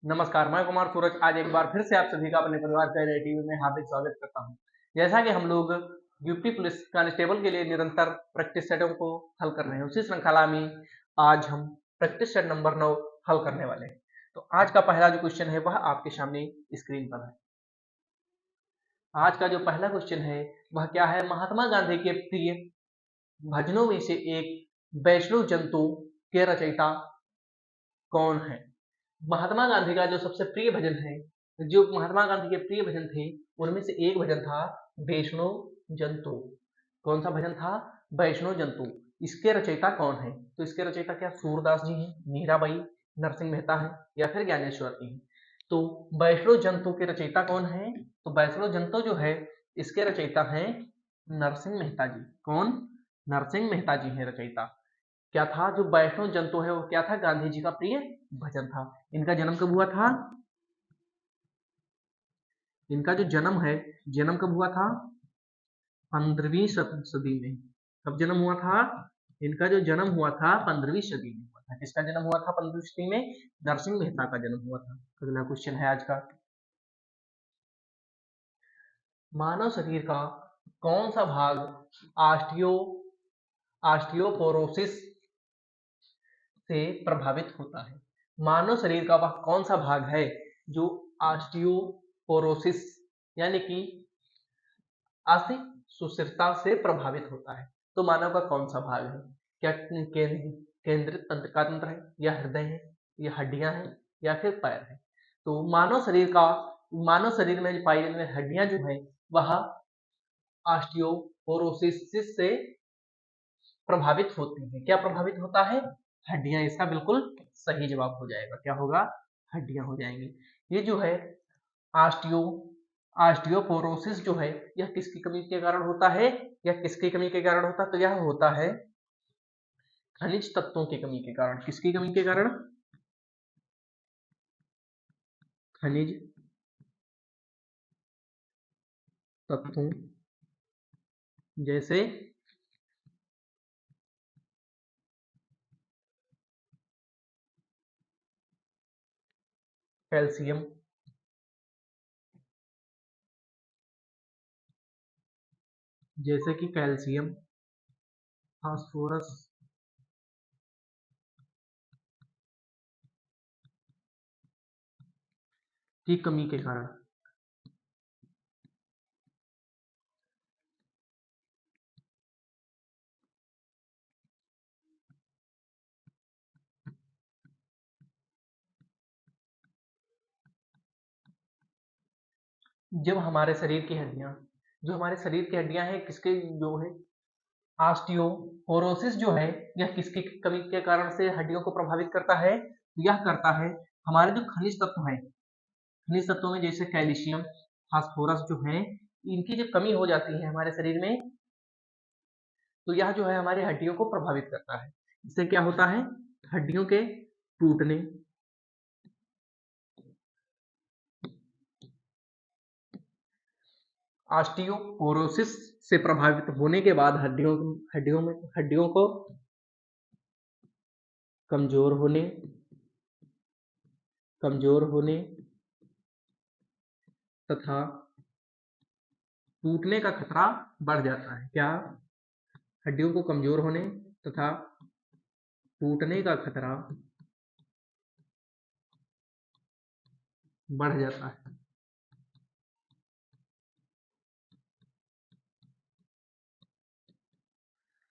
नमस्कार, मैं कुमार सूरज आज एक बार फिर से आप सभी का अपने परिवार कैरियर टीवी में हार्दिक स्वागत करता हूं। जैसा कि हम लोग यूपी पुलिस कांस्टेबल के लिए निरंतर प्रैक्टिस सेटों को हल कर रहे हैं, उसी श्रृंखला में आज हम प्रैक्टिस सेट नंबर 9 हल करने वाले हैं। तो आज का पहला जो क्वेश्चन है वह आपके सामने स्क्रीन पर है। आज का जो पहला क्वेश्चन है वह क्या है? महात्मा गांधी के प्रिय भजनों में से एक वैष्णव जंतु के रचयिता कौन है? महात्मा गांधी का जो सबसे प्रिय भजन है, जो महात्मा गांधी के प्रिय भजन थे, उनमें से एक भजन था वैष्णव जंतु। कौन सा भजन था? वैष्णव जंतु। इसके रचयिता कौन है? तो इसके रचयिता क्या सूरदास जी हैं, मीराबाई, नरसिंह मेहता है या फिर ज्ञानेश्वर जी हैं? तो वैष्णव जंतु के रचयिता कौन है? तो वैष्णव जंतु जो है इसके रचयिता हैं नरसिंह मेहता जी। कौन? नरसिंह मेहता जी हैं रचयिता। क्या था? जो वैष्णव जंतु है वो क्या था? गांधी जी का प्रिय भजन था। इनका जन्म कब हुआ था? इनका जो जन्म कब हुआ था? 15वीं सदी में। कब जन्म हुआ था? इनका जो जन्म हुआ था 15वीं सदी में हुआ था। किसका जन्म हुआ था 15वीं सदी में? नरसिंह मेहता का जन्म हुआ था। अगला क्वेश्चन है आज का, मानव शरीर का कौन सा भाग ऑस्टियो ऑस्टियोपोरोसिस से प्रभावित होता है? मानव शरीर का वह कौन सा भाग है जो ऑस्टियोपोरोसिस यानी कि अस्थि सुस्थिरता से प्रभावित होता है? तो मानव का कौन सा भाग है? क्या केंद्रित तंत्र का तंत्र है, या हृदय है, या हड्डियां हैं, या फिर पैर है? तो मानव शरीर में पाई जाने वाली हड्डियां जो है वह ऑस्टियोपोरोसिस से प्रभावित होती है। क्या प्रभावित होता है? हड्डियां। इसका बिल्कुल सही जवाब हो जाएगा। क्या होगा? हड्डियां हो जाएंगी। ये जो है ऑस्टियो ऑस्टियोपोरोसिस जो है यह किसकी कमी के कारण होता है? यह किसकी कमी के कारण होता है? तो यह होता है खनिज तत्वों की कमी के कारण। किसकी कमी के कारण? खनिज तत्वों, जैसे कैल्शियम, जैसे कि कैल्शियम, फास्फोरस की कमी के कारण। जब हमारे शरीर की हड्डियां जो हमारे शरीर की हड्डियां हैं किसके जो है ऑस्टियोपोरोसिस जो है यह किसकी कमी के कारण से हड्डियों को प्रभावित करता है? यह करता है हमारे जो खनिज तत्व हैं, खनिज तत्वों में जैसे कैल्शियम, फास्फोरस जो है, इनकी जब कमी हो जाती है हमारे शरीर में तो यह जो है हमारी हड्डियों को प्रभावित करता है। इससे क्या होता है? हड्डियों के टूटने, ऑस्टियोपोरोसिस से प्रभावित होने के बाद हड्डियों को कमजोर होने कमजोर होने तथा टूटने का खतरा बढ़ जाता है। क्या? हड्डियों को कमजोर होने तथा टूटने का खतरा बढ़ जाता है।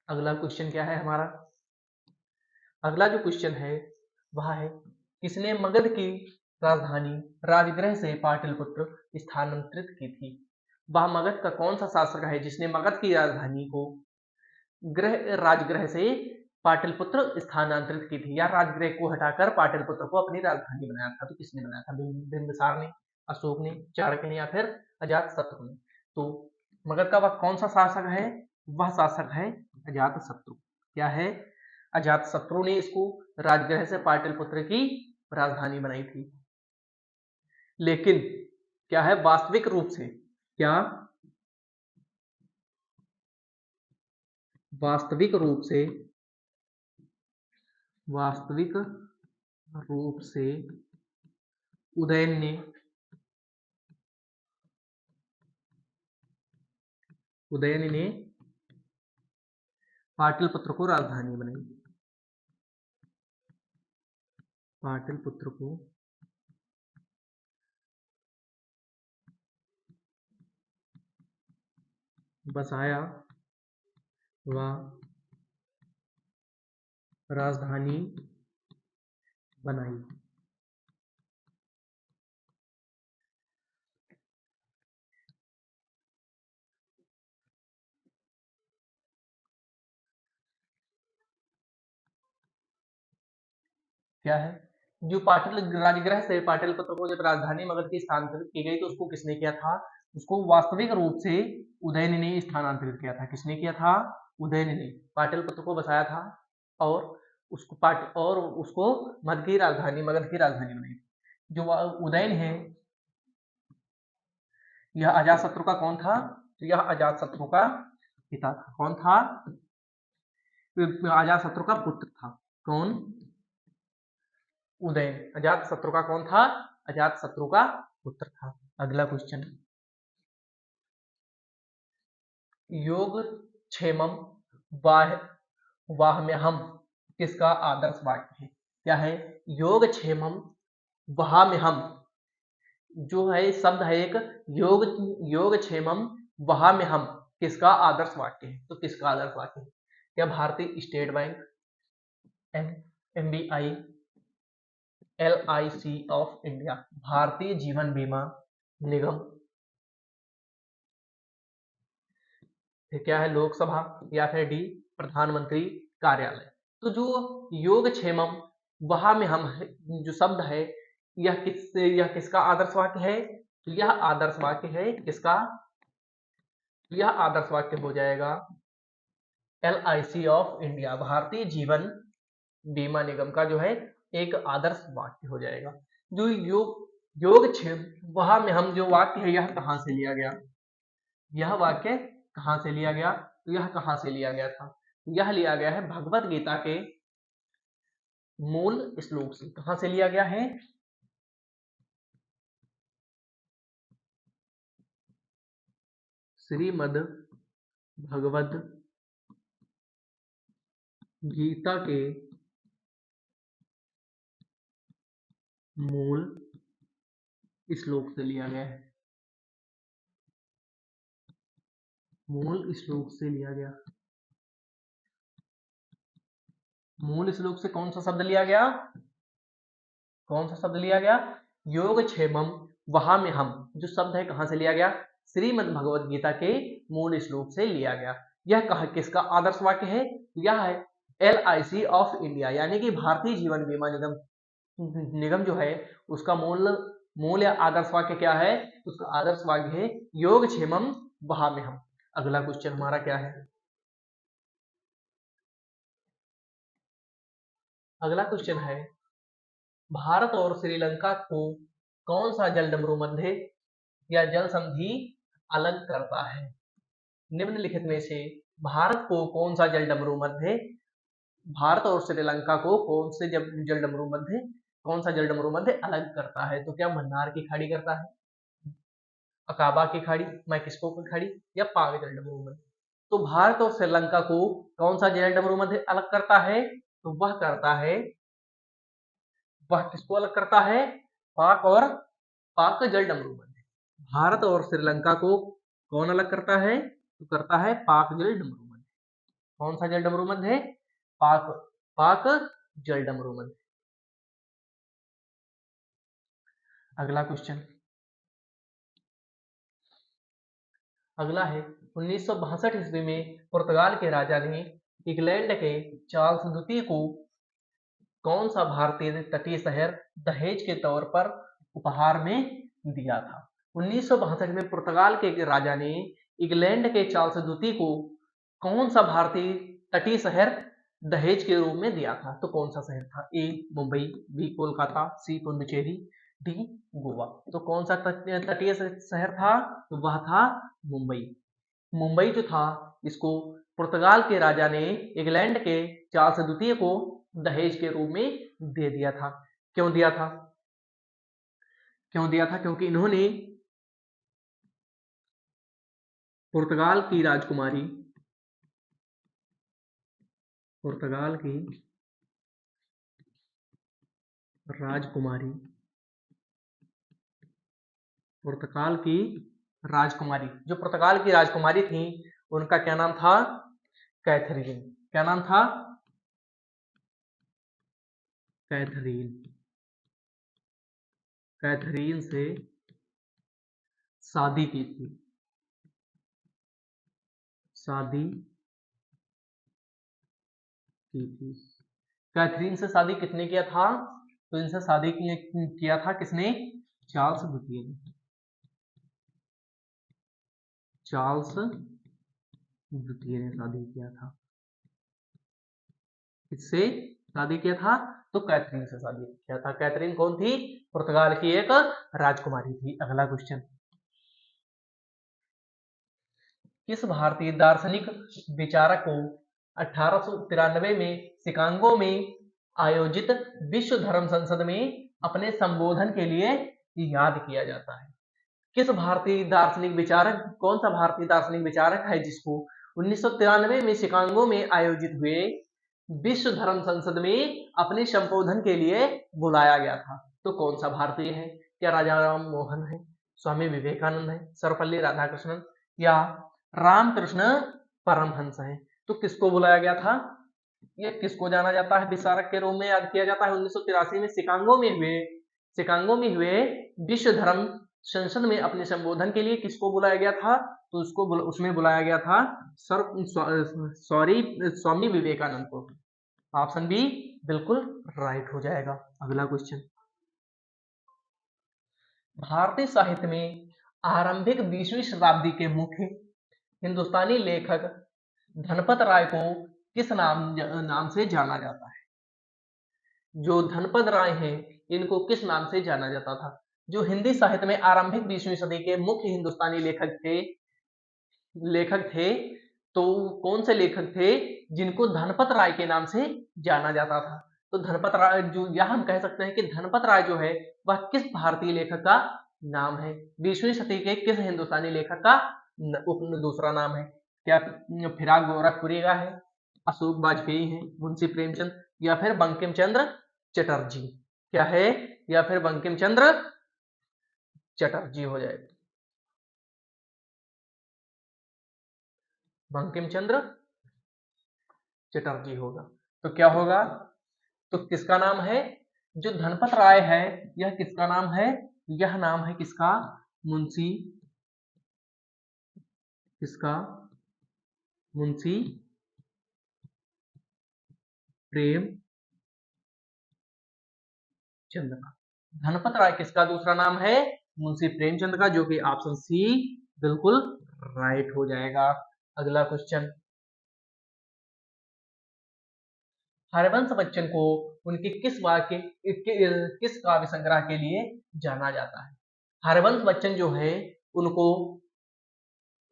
अगला क्वेश्चन क्या है हमारा? अगला जो क्वेश्चन है वह है, किसने मगध की राजधानी राजगृह से पाटलिपुत्र स्थानांतरित की थी? वह मगध का कौन सा शासक है जिसने मगध की राजधानी को राजगृह से पाटलिपुत्र स्थानांतरित की थी, या राजगृह को हटाकर पाटलिपुत्र को अपनी राजधानी बनाया था? तो किसने बनाया था? बिंबिसार ने, अशोक ने, चाणक्य ने, या फिर अजातशत्रु ने? तो मगध का वह कौन सा शासक है? वह शासक है अजातशत्रु। क्या है? अजातशत्रु ने इसको राजगृह से पाटलिपुत्र की राजधानी बनाई थी। लेकिन क्या है, वास्तविक रूप से क्या वास्तविक रूप से वास्तविक रूप से उदयन ने पाटलिपुत्र को राजधानी बनाई। पाटलिपुत्र को बसाया व राजधानी बनाई। क्या है, जो पाटल राजगृह से पाटलिपुत्र को जब राजधानी मगध की स्थानांतरित की गई तो उसको किसने किया था? उसको वास्तविक रूप से उदयन ने स्थानांतरित किया था। किसने किया था? उदयन ने पाटलिपुत्र को बसाया था और उसको मगध की राजधानी बनाई। जो उदयन है यह अजातशत्रु का कौन था? तो यह अजातशत्रु का पिता था। कौन था? अजातशत्रु का पुत्र था। कौन? उदयन। अजातशत्रु का कौन था? अजातशत्रु का पुत्र था। अगला क्वेश्चन, योगक्षेमं वाह्म्यहम् किसका आदर्श वाक्य है? क्या है? योगक्षेमं वहाम्यहम् जो है शब्द है एक योगक्षेमं वहाम्यहम् किसका आदर्श वाक्य है? तो किसका आदर्श वाक्य है? क्या भारतीय state bank, MBI, LIC of India, Bharatiya Jeevan बीमा निगम, फिर क्या है लोकसभा, या फिर डी प्रधानमंत्री कार्यालय। तो जो योगक्षेमम वहाम्यहम् जो शब्द है यह किसका आदर्श वाक्य है? तो यह आदर्श वाक्य है किसका? यह आदर्श वाक्य हो जाएगा LIC of India, Bharatiya Jeevan बीमा निगम का जो है एक आदर्श वाक्य हो जाएगा। जो योगक्षेम वहाम्यहम् जो वाक्य है यह कहां से लिया गया? यह वाक्य कहां से लिया गया? तो यह कहां से लिया गया था? यह लिया गया है भगवत गीता के मूल श्लोक से। कहां से लिया गया है? श्रीमद् भगवद गीता के मूल श्लोक से लिया गया है। मूल श्लोक से लिया गया। मूल श्लोक से कौन सा शब्द लिया गया? कौन सा शब्द लिया गया? योगक्षेमम वहाम्यहम् जो शब्द है कहां से लिया गया? श्रीमद् भगवद गीता के मूल श्लोक से लिया गया। यह किसका आदर्श वाक्य है? यह है LIC ऑफ इंडिया यानी कि भारतीय जीवन बीमा निगम जो है उसका मूल या आदर्श वाक्य क्या है? उसका आदर्श वाक्य है योगक्षेमम वहाम्यहम्। अगला क्वेश्चन हमारा क्या है? अगला क्वेश्चन है भारत और श्रीलंका को कौन सा जलडमरू मध्य या जल संधि अलग करता है? निम्नलिखित में से भारत को कौन सा जलडमरू मध्य, भारत और श्रीलंका को कौन से कौन सा जलडमरू मध्य अलग करता है? तो क्या मन्नार की खाड़ी करता है, अकाबा की खाड़ी, मैक्सिको की खाड़ी, या पाक जलडमरू मध्य? तो भारत और श्रीलंका को कौन सा जलडमरू मध्य अलग करता है? तो वह करता है, वह किसको अलग करता है? पाक जलडमरू मध्य। भारत और श्रीलंका को कौन अलग करता है? तो करता है पाक जलडमरू मध्य। कौन सा जलडमरू मध्य है? पाक जलडमरू मध्य। अगला क्वेश्चन, अगला है 1962 ईस्वी में पुर्तगाल के राजा ने इंग्लैंड के चार्ल्स द्वितीय को कौन सा भारतीय तटीय शहर दहेज के तौर पर उपहार में दिया था? 1962 में पुर्तगाल के राजा ने इंग्लैंड के चार्ल्स द्वितीय को कौन सा भारतीय तटीय शहर दहेज के रूप में दिया था? तो कौन सा शहर था? ए मुंबई, बी कोलकाता, सी पुडुचेरी, डी गोवा। तो कौन सा तटीय शहर था? तो वह था मुंबई। मुंबई जो था इसको पुर्तगाल के राजा ने इंग्लैंड के चार्ल्स द्वितीय को दहेज के रूप में दे दिया था। क्यों दिया था? क्यों दिया था? क्योंकि इन्होंने पुर्तगाल की राजकुमारी पुर्तगाल की राजकुमारी पुर्तगाल की राजकुमारी जो पुर्तगाल की राजकुमारी थी, उनका क्या नाम था? कैथरीन। क्या नाम था? कैथरीन। कैथरीन से शादी की थी। शादी की थी। कैथरीन से शादी किसने किया था? तो इनसे शादी किया था किसने? चार्ल्स द्वितीय ने। चार्ल्स द्वितीय ने शादी किया था। किससे शादी किया था? तो कैथरीन से शादी किया था। कैथरीन कौन थी? पुर्तगाल की एक राजकुमारी थी। अगला क्वेश्चन, किस भारतीय दार्शनिक विचारक को 1893 में शिकागो में आयोजित विश्व धर्म संसद में अपने संबोधन के लिए याद किया जाता है? किस भारतीय दार्शनिक विचारक, कौन सा भारतीय दार्शनिक विचारक है जिसको 1993 में शिकागो में आयोजित हुए विश्व धर्म संसद में अपने संबोधन के लिए बुलाया गया था? तो कौन सा भारतीय है? क्या राजा राम मोहन है, स्वामी विवेकानंद है, सर्वपल्ली राधाकृष्णन या रामकृष्ण परमहंस है? तो किसको बुलाया गया था? ये किसको जाना जाता है विचारक के रूप में याद किया जाता है? 1983 में शिकागो में हुए विश्व धर्म संसद में अपने संबोधन के लिए किसको बुलाया गया था? तो उसमें बुलाया गया था स्वामी विवेकानंद को। ऑप्शन बी बिल्कुल राइट हो जाएगा। अगला क्वेश्चन, भारतीय साहित्य में आरंभिक 20वीं शताब्दी के मुख्य हिंदुस्तानी लेखक धनपत राय को किस नाम से जाना जाता है? जो धनपत राय हैं, इनको किस नाम से जाना जाता था? जो हिंदी साहित्य में आरंभिक 20वीं सदी के मुख्य हिंदुस्तानी लेखक थे, तो कौन से लेखक थे जिनको धनपत राय के नाम से जाना जाता था? तो धनपत राय, जो यह हम कह सकते हैं कि धनपत राय जो है वह किस भारतीय लेखक का नाम है? 20वीं सदी के किस हिंदुस्तानी लेखक का दूसरा नाम है? क्या फिराक गोरखपुरी का है, अशोक वाजपेयी है, मुंशी प्रेमचंद या फिर बंकिम चंद्र चटर्जी? क्या है? या फिर बंकिम चंद्र चटर्जी हो जाएगा। बंकिम चंद्र चटर्जी होगा। तो क्या होगा? तो किसका नाम है? जो धनपत राय है, यह किसका नाम है? यह नाम है किसका? मुंशी किसका? मुंशी प्रेम चंद का। धनपत राय किसका दूसरा नाम है? मुंशी प्रेमचंद का, जो कि ऑप्शन सी बिल्कुल राइट हो जाएगा। अगला क्वेश्चन, हरवंश बच्चन को उनके किस काव्य संग्रह के लिए जाना जाता है? हरवंश बच्चन जो है उनको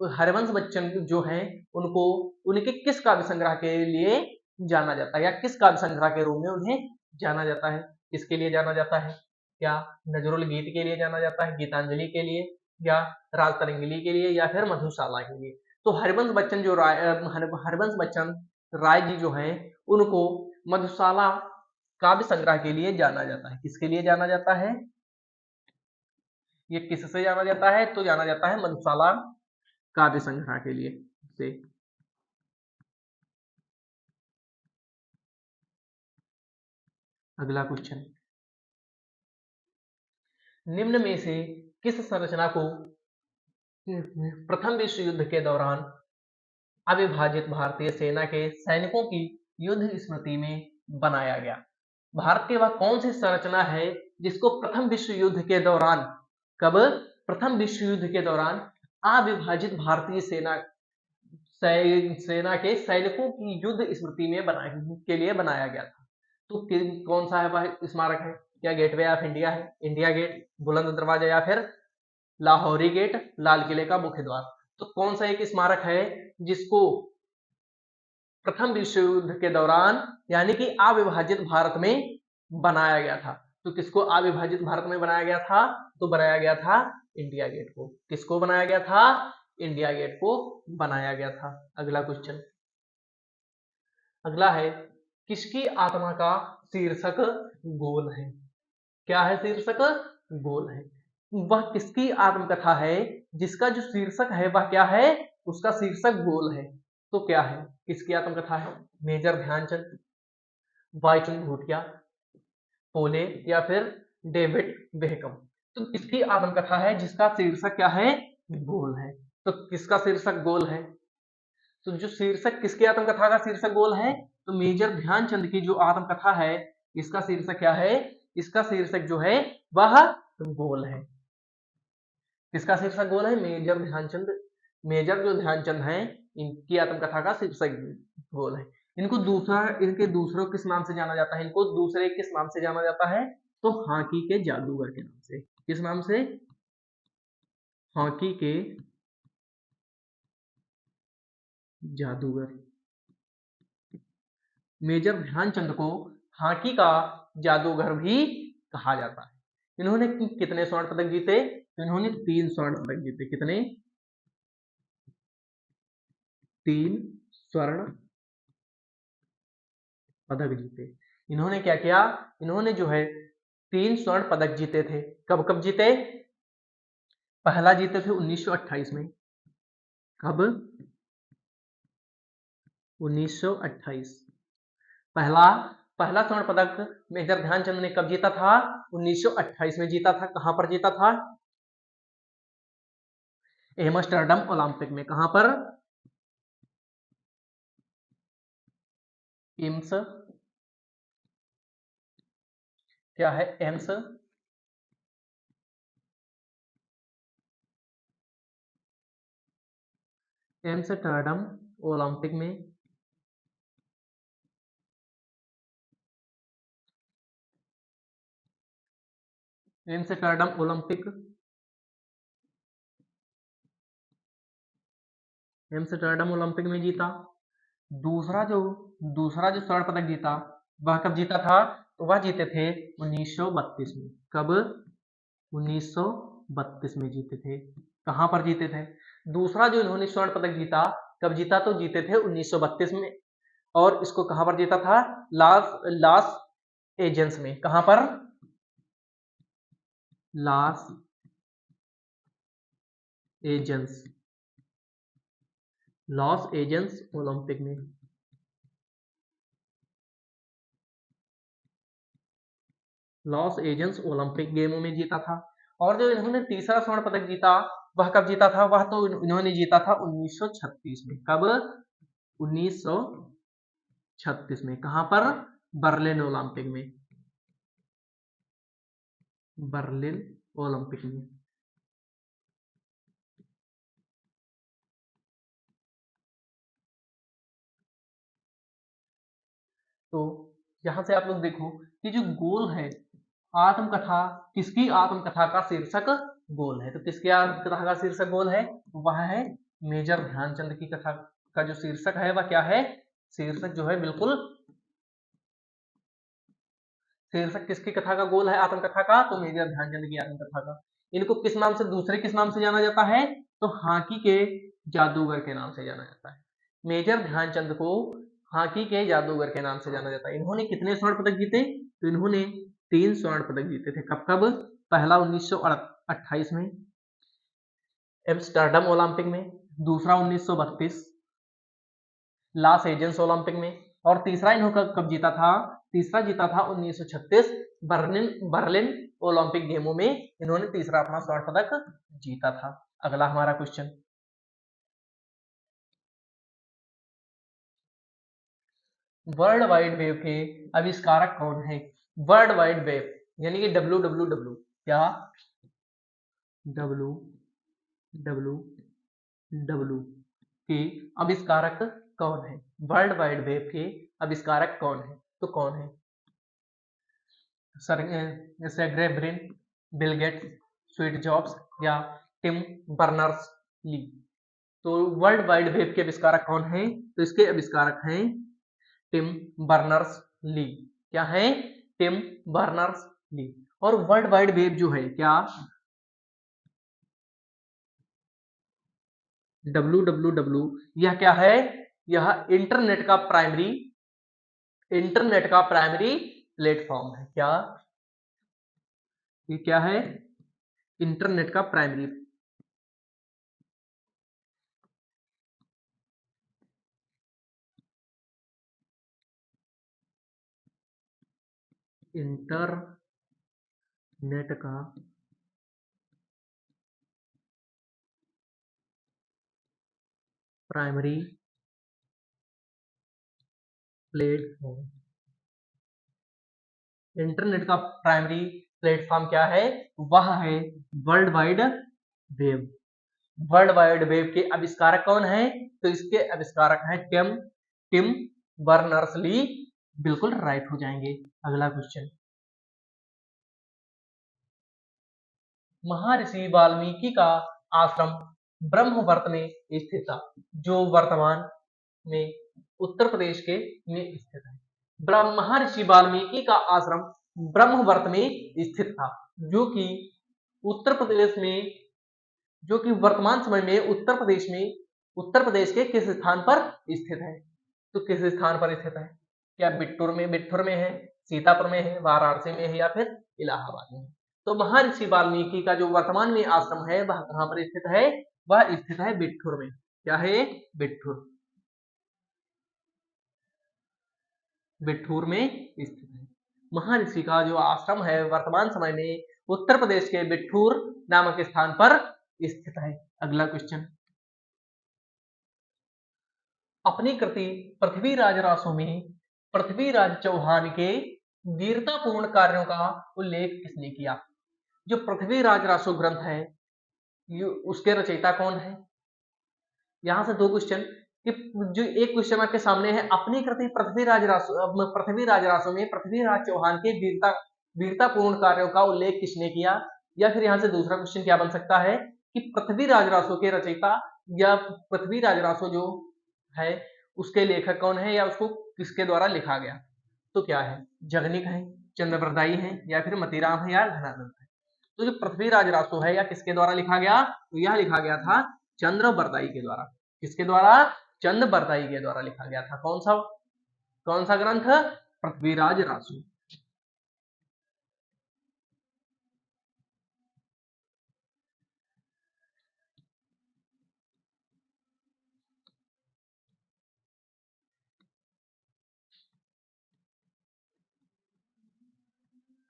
हरवंश बच्चन जो है उनको उनके किस काव्य संग्रह के लिए जाना जाता है, या किस काव्य संग्रह के रूप में उन्हें जाना जाता है? किसके लिए जाना जाता है? क्या नजरुल गीत के लिए जाना जाता है, गीतांजलि के लिए, या राज तरंगिणी के लिए, या फिर मधुशाला के लिए? तो हरवंश बच्चन राय जी जो है उनको मधुशाला काव्य संग्रह के लिए जाना जाता है। किसके लिए जाना जाता है? ये किससे जाना जाता है? तो जाना जाता है मधुशाला काव्य संग्रह के लिए से। अगला क्वेश्चन, निम्न में से किस संरचना को प्रथम विश्व युद्ध के दौरान अविभाजित भारतीय सेना के सैनिकों की युद्ध स्मृति में बनाया गया? भारत की वह कौन सी संरचना है जिसको प्रथम विश्व युद्ध के दौरान, कब? प्रथम विश्व युद्ध के दौरान अविभाजित भारतीय सेना के सैनिकों की युद्ध स्मृति में के लिए बनाया गया था? तो कौन सा है वह स्मारक है? क्या गेटवे ऑफ इंडिया है, इंडिया गेट, बुलंद दरवाजा, या फिर लाहौरी गेट, लाल किले का मुख्य द्वार? तो कौन सा एक स्मारक है जिसको प्रथम विश्व युद्ध के दौरान यानी कि अविभाजित भारत में बनाया गया था? तो किसको अविभाजित भारत में बनाया गया था? तो बनाया गया था इंडिया गेट को। किसको बनाया गया था? इंडिया गेट को बनाया गया था। अगला क्वेश्चन, अगला है, किसकी आत्मा का शीर्षक गोल है? क्या है शीर्षक? गोल है। वह किसकी आत्मकथा है जिसका जो शीर्षक है वह क्या है? उसका शीर्षक गोल है। तो क्या है? किसकी आत्मकथा है? मेजर ध्यानचंद, भाईचुंग भूटिया, पोले या फिर डेविड बेकहम। तो किसकी आत्मकथा है जिसका शीर्षक क्या है? गोल है। तो किसका शीर्षक गोल है? तो जो शीर्षक किसकी आत्मकथा का शीर्षक गोल है? तो मेजर ध्यानचंद की जो आत्मकथा है इसका शीर्षक क्या है? इसका शीर्षक जो है वह गोल है। किसका शीर्षक गोल है? मेजर ध्यानचंद। मेजर जो ध्यानचंद है इनकी आत्मकथा का शीर्षक गोल है। इनको इनके दूसरों किस नाम से जाना जाता है? इनको दूसरे किस नाम से जाना जाता है? तो हॉकी के जादूगर के नाम से। किस नाम से? हॉकी के जादूगर। मेजर ध्यानचंद को हॉकी का जादूगर भी कहा जाता है। इन्होंने कितने स्वर्ण पदक जीते? तो इन्होंने 3 स्वर्ण पदक जीते। कितने? 3 स्वर्ण पदक जीते। इन्होंने क्या किया? इन्होंने जो है 3 स्वर्ण पदक जीते थे। कब कब जीते? पहला जीते थे 1928 में। कब? 1928। पहला पहला स्वर्ण पदक मेजर ध्यानचंद ने कब जीता था? 1928 में जीता था। कहां पर जीता था? एम्स्टर्डम ओलंपिक में। कहां पर? एम्स, क्या है? एम्स एम्स्टर्डम ओलंपिक में। एम्स्टर्डम ओलंपिक, एम्स्टर्डम ओलंपिक में जीता। दूसरा जो स्वर्ण पदक जीता वह कब जीता था? तो वह जीते थे 1932 में। कब? 1932 में जीते थे। कहां पर जीते थे? दूसरा जो इन्होंने स्वर्ण पदक जीता कब जीता? तो जीते थे 1932 में। और इसको कहां पर जीता था? लॉस एंजल्स में। कहां पर? Los Angeles, Los Angeles Olympic में। लॉस एंजल्स ओलंपिक गेमों में जीता था। और जो इन्होंने तीसरा स्वर्ण पदक जीता वह कब जीता था? वह तो इन्होंने जीता था 1936 में। कब? 1936 में। कहां पर? बर्लिन ओलंपिक में। बर्लिन ओलंपिक में। तो यहां से आप लोग देखो कि जो गोल है आत्मकथा, किसकी आत्मकथा का शीर्षक गोल है? तो किसकी आत्मकथा का शीर्षक गोल है? वह है मेजर ध्यानचंद की कथा का जो शीर्षक है वह क्या है? शीर्षक जो है बिल्कुल, शीर्षक किसकी कथा का गोल है? आत्मकथा का। तो मेजर ध्यानचंद की आत्मकथा का। इनको किस नाम से, दूसरे किस नाम से जाना जाता है? तो हॉकी के जादूगर के नाम से जाना जाता है। मेजर ध्यानचंद को हॉकी के जादूगर के नाम से जाना जाता है। इन्होंने कितने स्वर्ण पदक जीते? तो इन्होंने 3 स्वर्ण पदक जीते थे। कब कब? पहला 1928 में एम्स्टर्डम ओलंपिक में, दूसरा 1932 लॉस एंजल्स ओलंपिक में, और तीसरा इन्होंने कब जीता था? तीसरा जीता था 1936 बर्लिन बर्लिन ओलंपिक गेमों में। इन्होंने तीसरा अपना स्वर्ण पदक जीता था। अगला हमारा क्वेश्चन, वर्ल्ड वाइड वेब के आविष्कारक कौन है? वर्ल्ड वाइड वेब यानी कि WWW, क्या? WWW के आविष्कारक कौन है? वर्ल्ड वाइड वेब के आविष्कारक कौन है? तो कौन है? Sergey Brin, Bill Gates, sweet jobs या टिम बर्नर्स ली। तो वर्ल्ड वाइड वेब के आविष्कारक कौन है? तो इसके आविष्कारक हैं टिम बर्नर्स ली। क्या है? Tim Berners Lee. और वर्ल्ड वाइड वेब जो है क्या, www, यह क्या है, यह इंटरनेट का प्राइमरी प्लेटफॉर्म है। क्या, ये क्या है, इंटरनेट का प्राइमरी, इंटरनेट का प्राइमरी प्लेटफॉर्म। इंटरनेट का प्राइमरी प्लेटफॉर्म क्या है, वह है world wide web. World wide web के आविष्कारक कौन है, तो इसके आविष्कारक हैं टिम बर्नर्स ली। बिल्कुल राइट हो जाएंगे। अगला क्वेश्चन, महर्षि वाल्मीकि का आश्रम ब्रह्मवर्त में स्थित था, जो वर्तमान में उत्तर प्रदेश के में स्थित है। महर्षि वाल्मीकि का आश्रम ब्रह्मवर्त में स्थित था, जो कि उत्तर प्रदेश में, जो कि वर्तमान समय में उत्तर प्रदेश के किस स्थान पर स्थित है, तो किस स्थान पर स्थित है, क्या बिट्ठूर में है, सीतापुर में है, वाराणसी में है, या फिर इलाहाबाद में है। तो महर्षि वाल्मीकि का जो वर्तमान में आश्रम है वह कहां पर स्थित है, वह स्थित है बिट्ठूर में। क्या है, बिट्ठूर में स्थित है। महर्षि का जो आश्रम है वर्तमान समय में उत्तर प्रदेश के बिट्ठूर नामक स्थान पर स्थित है। अगला क्वेश्चन, अपनी कृति पृथ्वीराज रासो में पृथ्वीराज चौहान के वीरतापूर्ण कार्यों का उल्लेख किसने किया। जो पृथ्वीराज रासो ग्रंथ है, उसके रचयिता कौन है। यहाँ से दो क्वेश्चन, कि जो एक क्वेश्चन आपके सामने है, अपनी कृति पृथ्वीराज रासो में पृथ्वीराज चौहान के वीरतापूर्ण कार्यों का उल्लेख किसने किया, या फिर यहाँ से दूसरा क्वेश्चन क्या बन सकता है कि पृथ्वीराज रासो के रचयिता या पृथ्वीराज रासो जो है उसके लेखक कौन है, या उसको किसके द्वारा लिखा गया। तो क्या है, जगनिक है, चंद्रवरदाई है, या फिर मतीराम है, या घनानंद है। तो जो पृथ्वीराज रासो है, या किसके द्वारा लिखा गया, तो यह लिखा गया था चंद्रवरदाई के द्वारा। किसके द्वारा, चंद्रवरदाई के द्वारा लिखा गया था। कौन सा ग्रंथ, पृथ्वीराज रासो।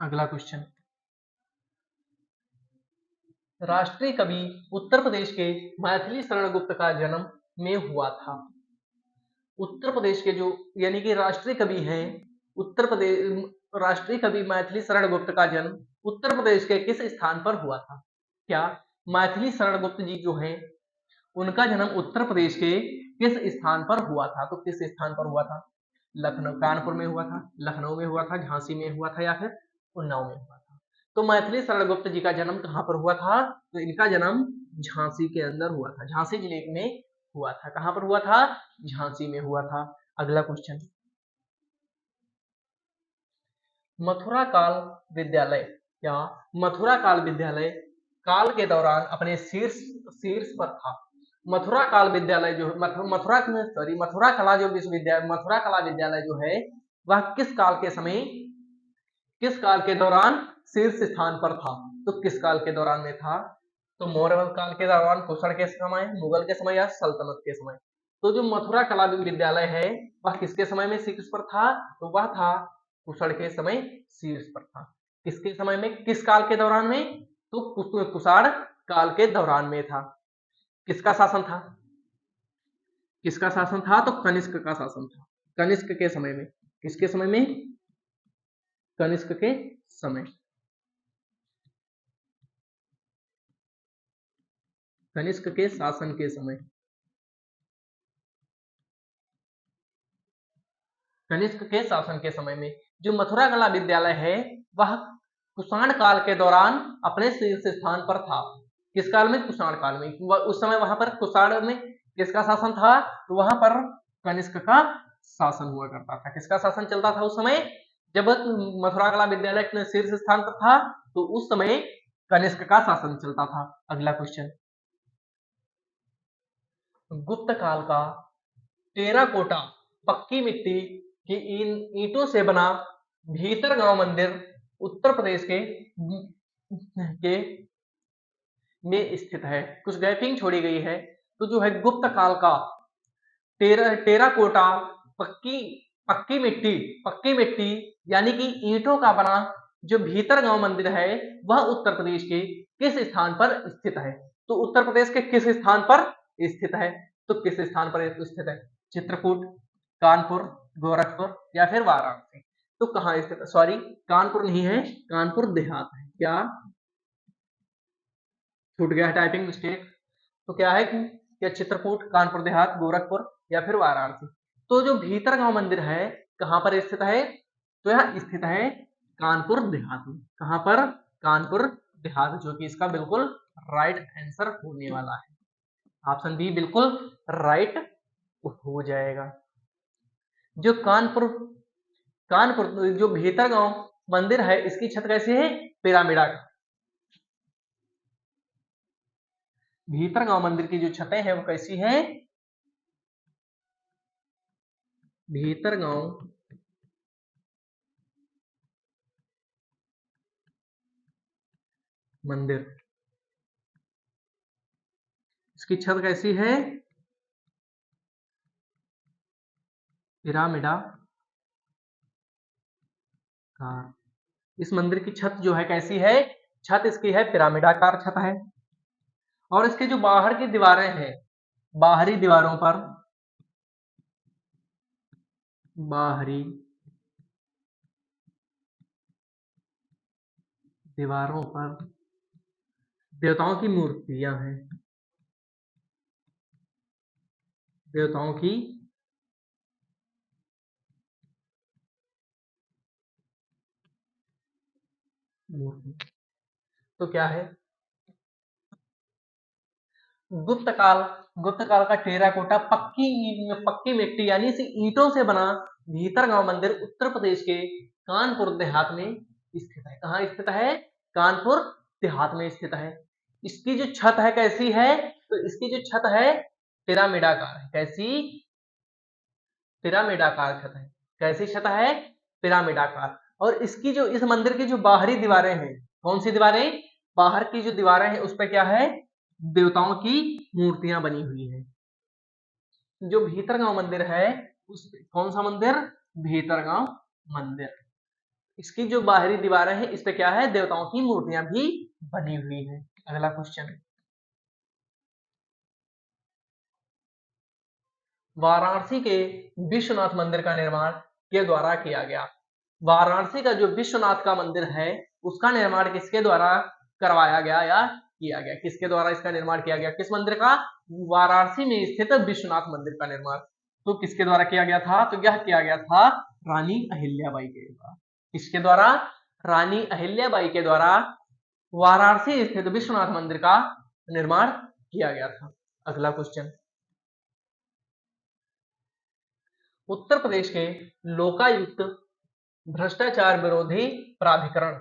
अगला क्वेश्चन, राष्ट्रीय कवि उत्तर प्रदेश के मैथिली शरण गुप्त का जन्म में हुआ था। उत्तर प्रदेश के जो यानी कि राष्ट्रीय कवि हैं उत्तर प्रदेश, राष्ट्रीय कवि मैथिली शरण गुप्त का जन्म उत्तर प्रदेश के किस स्थान पर हुआ था। क्या मैथिली शरण गुप्त जी जो हैं उनका जन्म उत्तर प्रदेश के किस स्थान पर हुआ था, तो किस स्थान पर हुआ था, लखनऊ, कानपुर में हुआ था, लखनऊ में हुआ था, झांसी में हुआ था, या फिर उन्नाव में हुआ था। तो मैथिली शरण गुप्त जी का जन्म कहां पर हुआ था, तो इनका जन्म झांसी के अंदर हुआ था, झांसी जिले में हुआ था। कहां पर हुआ था, झांसी में हुआ था। अगला क्वेश्चन, मथुरा काल विद्यालय, क्या मथुरा काल विद्यालय काल के दौरान अपने शीर्ष पर था। मथुरा काल विद्यालय जो मथुरा कला जो विश्वविद्यालय, मथुरा कला विद्यालय जो है वह किस काल के दौरान शीर्ष स्थान पर था, तो किस काल के दौरान में था, तो मौर्य काल के दौरान, कुषाण के समय, मुगल के समय, या सल्तनत के समय। तो जो मथुरा कला विद्यालय है वह किसके समय में शीर्ष पर था, तो वह था कुषाण के समय शीर्ष पर था। किसके समय में, किस काल के दौरान में, तो कुषाण काल के दौरान में था। किसका शासन था, किसका शासन था, तो कनिष्क का शासन था। कनिष्क के समय में, किसके समय में, कनिष्क के समय, कनिष्क के शासन के समय, कनिष्क के शासन के समय में जो मथुरा कला विद्यालय है वह कुषाण काल के दौरान अपने शीर्ष स्थान पर था। किस काल में, कुषाण काल में। उस समय वहां पर कुषाण में किसका शासन था, तो वहां पर कनिष्क का शासन हुआ करता था। किसका शासन चलता था उस समय, जब मथुरा कला विद्यालय शीर्ष स्थान पर था तो उस समय कनिष्क का शासन चलता था। अगला क्वेश्चन, गुप्त काल का टेराकोटा पक्की मिट्टी की इन ईंटों से बना भीतर गांव मंदिर उत्तर प्रदेश के में स्थित है। कुछ गैपिंग छोड़ी गई है। तो जो है गुप्त काल का टेराकोटा पक्की मिट्टी यानी कि ईंटों का बना जो भीतर गांव मंदिर है वह उत्तर प्रदेश के किस स्थान पर स्थित है? तो उत्तर प्रदेश के किस स्थान पर स्थित है? तो किस स्थान पर स्थित है? चित्रकूट, कानपुर, गोरखपुर या फिर वाराणसी? तो कहाँ स्थित है? सॉरी, कानपुर नहीं है, कानपुर देहात है। क्या छूट गया है? Typing mistake. तो क्या है कि क्या चित्रकूट, कानपुर देहात, गोरखपुर या फिर वाराणसी? तो जो भीतर गांव मंदिर है कहां पर स्थित है? तो यह स्थित है कानपुर देहात में। कहां पर? कानपुर देहात, जो कि इसका बिल्कुल राइट आंसर होने वाला है। ऑप्शन बी बिल्कुल राइट हो जाएगा। जो कानपुर जो भीतर गांव मंदिर है इसकी छत कैसी है? पिरामिडाकार। भीतर गांव मंदिर की जो छतें हैं वो कैसी हैं? भीतर गांव मंदिर इसकी छत कैसी है? पिरामिडाकार। इस मंदिर की छत जो है कैसी है? छत इसकी है पिरामिडाकार छत है। और इसके जो बाहर की दीवारें हैं, बाहरी दीवारों पर देवताओं की मूर्तियां हैं। देवताओं की मूर्ति। तो क्या है? गुप्त काल का टेराकोटा पक्की मिट्टी यानी ईंटों से बना भीतर गांव मंदिर उत्तर प्रदेश के कानपुर देहात में स्थित है। कहाँ स्थित है? कानपुर देहात में स्थित है। इसकी जो छत है कैसी है? तो इसकी जो छत है पिरामिडाकार है। कैसी? पिरामिडाकार छत है। कैसी छत है? पिरामिडाकार। और इसकी जो इस मंदिर की जो बाहरी दीवारें हैं, कौन सी दीवारें? बाहर की जो दीवारें हैं उस पर क्या है? देवताओं की मूर्तियां बनी हुई है। जो भीतरगांव मंदिर है उस कौन सा मंदिर? भीतरगांव मंदिर। इसकी जो बाहरी दीवारें हैं इस पे क्या है? देवताओं की मूर्तियां भी बनी हुई है। अगला क्वेश्चन है, वाराणसी के विश्वनाथ मंदिर का निर्माण के द्वारा किया गया। वाराणसी का जो विश्वनाथ का मंदिर है उसका निर्माण किसके द्वारा करवाया गया या किया गया? किसके द्वारा इसका निर्माण किया गया? किस मंदिर का? वाराणसी में स्थित विश्वनाथ मंदिर का निर्माण तो किसके द्वारा किया गया था? तो यह किया गया था रानी अहिल्याबाई के द्वारा। किसके द्वारा? रानी अहिल्याबाई के द्वारा वाराणसी स्थित विश्वनाथ मंदिर का निर्माण किया गया था। अगला क्वेश्चन, उत्तर प्रदेश के लोकायुक्त भ्रष्टाचार विरोधी प्राधिकरण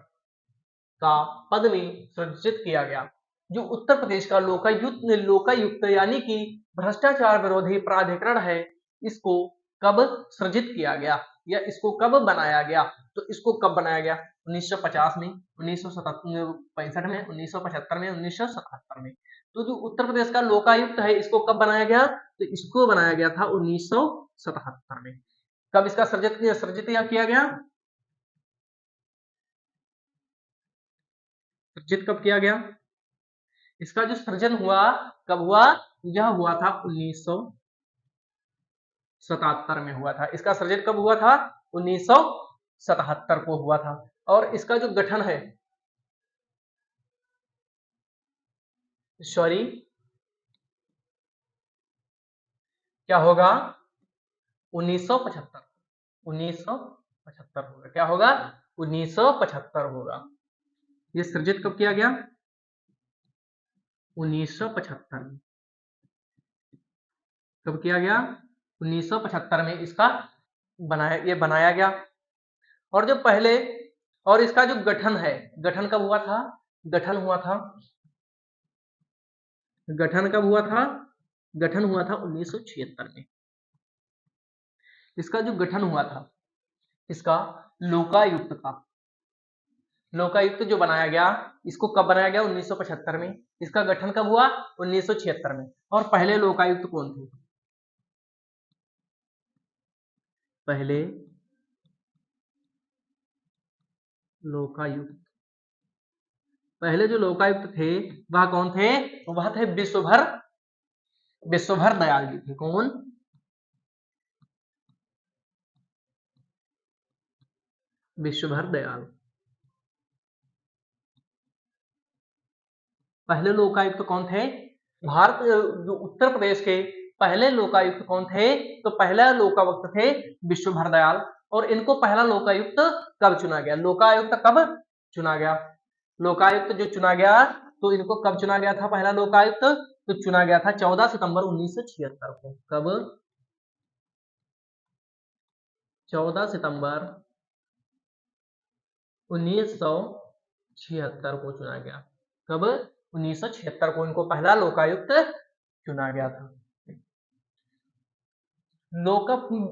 का पद में सृजित किया गया। जो उत्तर प्रदेश का लोकायुक्त यानी कि भ्रष्टाचार विरोधी प्राधिकरण है, इसको कब सृजित किया गया या इसको कब बनाया गया? तो इसको कब बनाया गया? 1950 में, 1965 में, 1975 में, 1977 में। तो जो उत्तर प्रदेश का लोकायुक्त है इसको कब बनाया गया? तो इसको बनाया गया था 1977 में। कब इसका सृजित किया गया? सृजित कब किया गया? इसका जो सृजन हुआ कब हुआ? यह हुआ था 1977 में हुआ था। इसका सृजन कब हुआ था? 1977 को हुआ था। और इसका जो गठन है, सॉरी क्या होगा? 1975 होगा। क्या होगा? 1975 होगा। ये सृजित कब किया गया? 1975 में। कब किया गया? 1975 में इसका बनाया गया। और जो पहले और इसका जो गठन है, गठन कब हुआ था? गठन हुआ था 1976 में। इसका जो गठन हुआ था, इसका लोकायुक्त का, लोकायुक्त जो बनाया गया, इसको कब बनाया गया? 1975 में। इसका गठन कब हुआ? 1976 में। और पहले लोकायुक्त कौन थे? पहले लोकायुक्त, पहले जो लोकायुक्त थे वह कौन थे? वह थे विश्वभर दयाल जी थे। कौन? विश्वभर दयाल। पहले लोकायुक्त कौन थे? भारत जो उत्तर प्रदेश के पहले लोकायुक्त कौन थे? तो पहला लोकायुक्त थे विश्वभर दयाल। और इनको पहला लोकायुक्त कब चुना गया? लोकायुक्त कब चुना गया? लोकायुक्त जो चुना गया, तो इनको कब चुना गया था पहला लोकायुक्त? तो चुना गया था 14 सितंबर 1976 को। कब? 14 सितंबर 1976 को चुना गया। कब? 1976 को इनको पहला लोकायुक्त चुना गया था।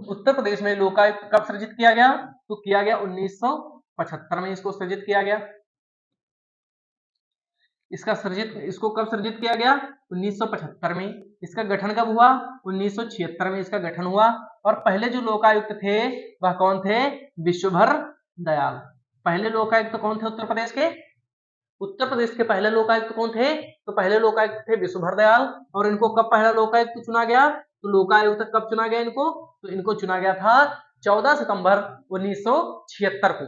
उत्तर प्रदेश में लोकायुक्त कब सृजित किया गया? तो किया गया 1975 में, इसको सृजित किया गया। इसको कब सृजित किया गया? 1975 में। इसका गठन कब हुआ? 1976 में इसका गठन हुआ। और पहले जो लोकायुक्त थे वह कौन थे? विश्वभर दयाल। पहले लोकायुक्त कौन थे उत्तर प्रदेश के? उत्तर प्रदेश के पहले लोकायुक्त कौन थे? तो पहले लोकायुक्त थे विश्वभर दयाल। और इनको कब पहला लोकायुक्त चुना गया? तो लोकायुक्त कब चुना गया इनको? तो इनको चुना गया था 14 सितंबर 1976 को।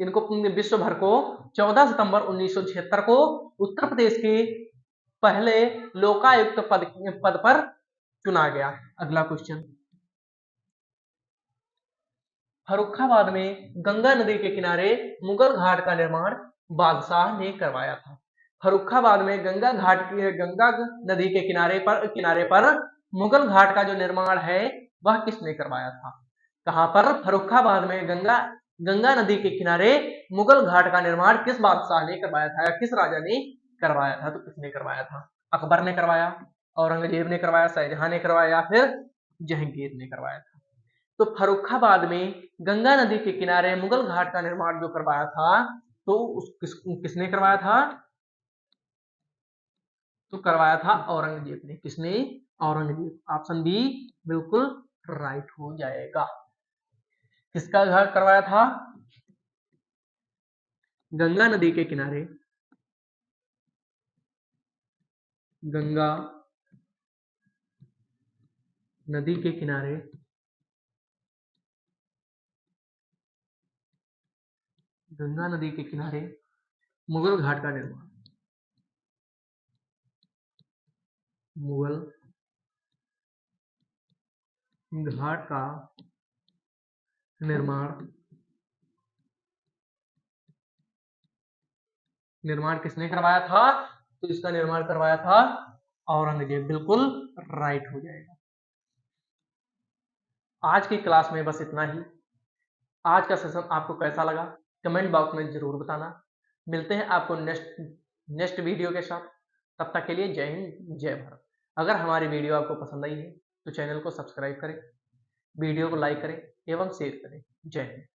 इनको विश्वभर को 14 सितंबर 1976 को उत्तर प्रदेश के पहले लोकायुक्त पद पर चुना गया। अगला क्वेश्चन, फर्रुखाबाद में गंगा नदी के किनारे मुगल घाट का निर्माण बादशाह ने करवाया था। फर्रुखाबाद में गंगा नदी के किनारे पर मुगल घाट का जो निर्माण है वह किसने करवाया था? कहां पर? फर्रुखाबाद में गंगा नदी के किनारे मुगल घाट का निर्माण किस बादशाह ने करवाया था, या किस राजा ने करवाया था? तो किसने करवाया था? अकबर ने करवाया, औरंगजेब ने करवाया, शाहजहां ने करवाया, या फिर जहांगीर ने करवाया था? तो फर्रुखाबाद में गंगा नदी के किनारे मुगल घाट का निर्माण जो करवाया था, तो किसने करवाया था? तो करवाया था औरंगजेब ने। किसने? औरंगजेब। ऑप्शन बी बिल्कुल राइट हो जाएगा। किसका घाट करवाया था? गंगा नदी के किनारे, गंगा नदी के किनारे गंगा नदी के किनारे मुगल घाट का निर्माण, मुगल घाट का निर्माण किसने करवाया था? तो इसका निर्माण करवाया था औरंगजेब। बिल्कुल राइट हो जाएगा। आज की क्लास में बस इतना ही। आज का सेशन आपको कैसा लगा कमेंट बॉक्स में जरूर बताना। मिलते हैं आपको नेक्स्ट वीडियो के साथ। तब तक के लिए जय हिंद, जय भारत। अगर हमारी वीडियो आपको पसंद आई है तो चैनल को सब्सक्राइब करें, वीडियो को लाइक करें एवं शेयर करें। जय हिंद।